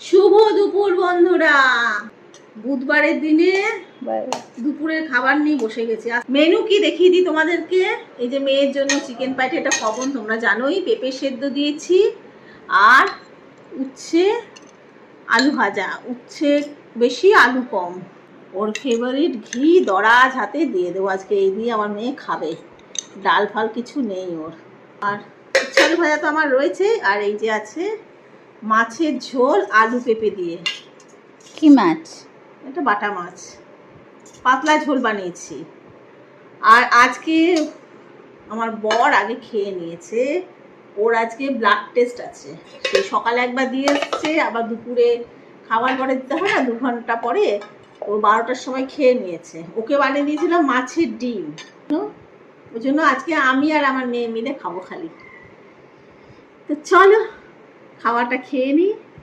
শুভ দুপুর বন্ধুরা। বুধবারের দিনে দুপুরের খাবার নিয়ে বসে গেছি। মেনু কি দেখিয়ে দিই তোমাদেরকে। এই যে মেয়ের জন্য চিকেন পাইটি, এটা কমন, তোমরা জানোই। পেঁপে সেদ্ধ দিয়েছি আর উচ্ছে আলু ভাজা, উচ্ছে বেশি আলু কম। ওর ফেভারিট ঘি দরাজ হাতে দিয়ে দেবো আজকে, এই দিয়ে আমার মেয়ে খাবে। ডাল ফাল কিছু নেই ওর। আর উচ্ছে আলু ভাজা তো আমার রয়েছে। আর এই যে আছে মাছের ঝোল আলু পেঁপে দিয়ে। কি মাছ? এটা বাটা মাছ, পাতলা ঝোল বানিয়েছি। আর আজকে আমার বর আগে খেয়ে নিয়েছে, ওর আজকে ব্লাড টেস্ট আছে। সে সকালে একবার দিয়ে এসছে, আবার দুপুরে খাবার পরে দিতে হয় না, 2 ঘন্টা পরে। ও 12টার সময় খেয়ে নিয়েছে। ওকে বানিয়ে দিয়েছিলাম মাছের ডিম। ওই জন্য আজকে আমি আর আমার মেয়ে মিলে খাবো খালি। তো চলো খাবারটা খেয়ে নিই।